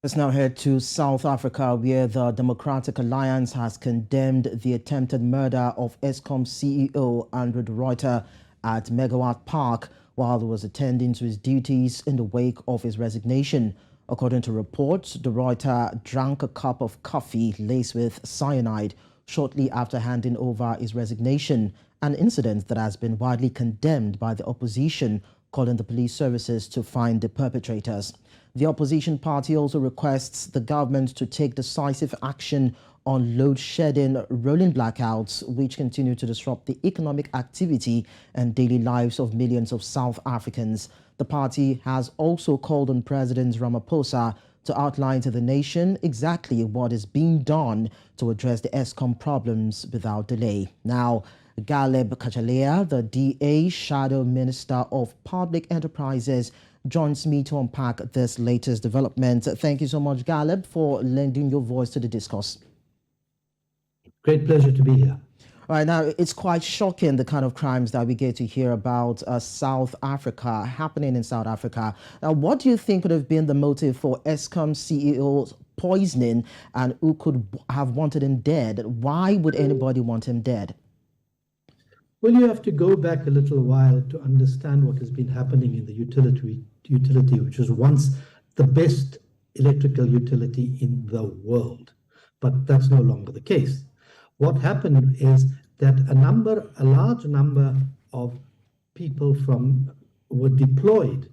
Let's now head to South Africa, where the Democratic Alliance has condemned the attempted murder of Eskom CEO Andrew de Ruyter at Megawatt Park while he was attending to his duties in the wake of his resignation. According to reports, de Ruyter drank a cup of coffee laced with cyanide shortly after handing over his resignation, an incident that has been widely condemned by the opposition, calling the police services to find the perpetrators. The opposition party also requests the government to take decisive action on load shedding, rolling blackouts, which continue to disrupt the economic activity and daily lives of millions of South Africans. The party has also called on President Ramaphosa to outline to the nation exactly what is being done to address the Eskom problems without delay. Now, Ghaleb Cachalia, the DA Shadow Minister of Public Enterprises, joins me to unpack this latest development. Thank you so much, Ghaleb, for lending your voice to the discourse. Great pleasure to be here. All right, now it's quite shocking the kind of crimes that we get to hear about South Africa, happening in South Africa. Now, what do you think would have been the motive for Eskom CEO's poisoning, and who could have wanted him dead? Why would anybody want him dead? Well, you have to go back a little while to understand what has been happening in the utility, which was once the best electrical utility in the world. But that's no longer the case. What happened is that a large number of people were deployed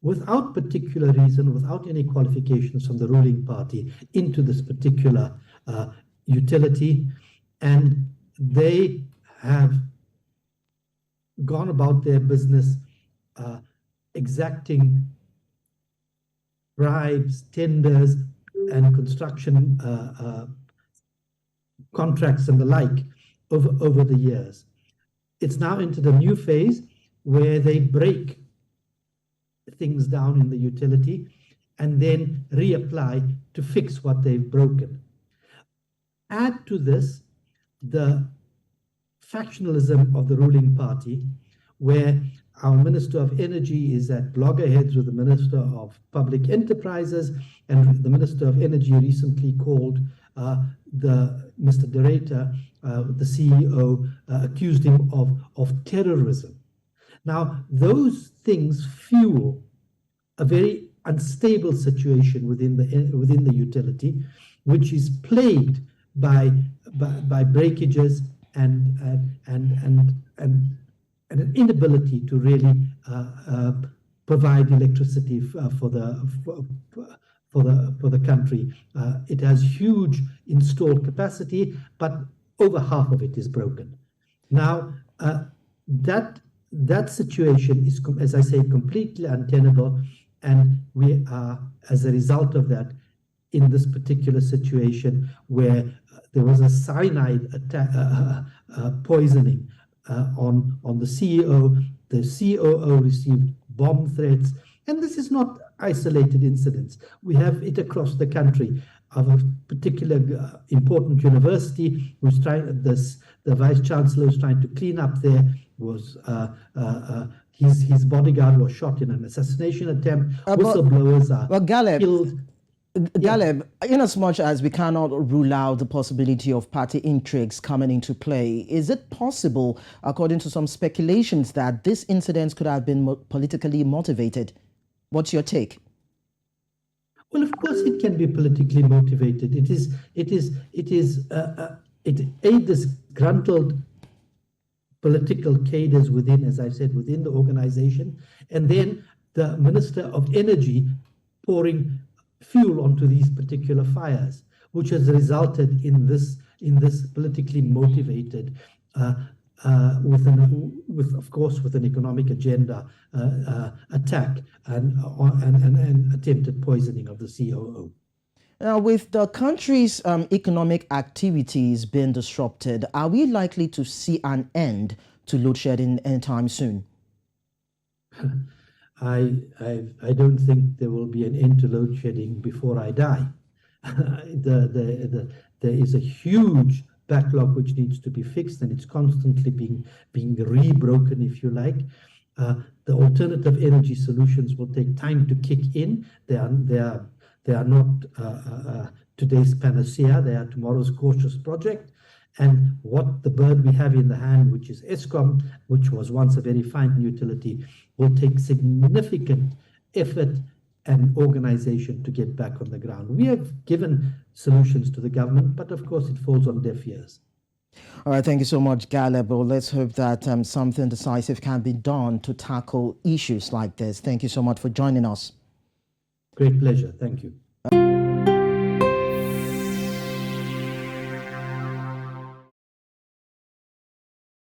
without particular reason, without any qualifications from the ruling party, into this particular utility, and they have gone about their business exacting bribes, tenders, and construction contracts and the like over the years. It's now entered a new phase where they break things down in the utility and then reapply to fix what they've broken. Add to this the factionalism of the ruling party, where our Minister of Energy is at loggerheads with the Minister of Public Enterprises, and the Minister of Energy recently called Mr. de Ruyter, the CEO, accused him of terrorism. Now, those things fuel a very unstable situation within the utility, which is plagued by breakages and an inability to really provide electricity for the country. It has huge installed capacity, but over half of it is broken. Now, that situation is, as I say, completely untenable, and we are, as a result of that, in this particular situation where there was a cyanide poisoning on the CEO. The COO received bomb threats, and this is not isolated incidents. We have it across the country. Of a particular important university who's trying the vice chancellor was trying to clean up there. His bodyguard was shot in an assassination attempt. Whistleblowers are killed. Ghaleb, in as much as we cannot rule out the possibility of party intrigues coming into play, is it possible, according to some speculations, that this incident could have been politically motivated? What's your take? Well, of course, it can be politically motivated. It disgruntled political cadres within, as I said, within the organization, and then the Minister of Energy pouring fuel onto these particular fires, which has resulted in this politically motivated, with an economic agenda attack and attempted poisoning of the COO. Now, with the country's economic activities being disrupted, are we likely to see an end to load shedding anytime soon? I don't think there will be an end to load shedding before I die. There is a huge backlog which needs to be fixed, and it's constantly being rebroken, if you like. The alternative energy solutions will take time to kick in. They are They are not today's panacea. They are tomorrow's cautious project. And what the bird we have in the hand, which is Eskom, which was once a very fine utility, will take significant effort and organization to get back on the ground. We have given solutions to the government, but of course it falls on deaf ears. All right, thank you so much, Ghaleb. Well, let's hope that something decisive can be done to tackle issues like this. Thank you so much for joining us. Great pleasure. Thank you.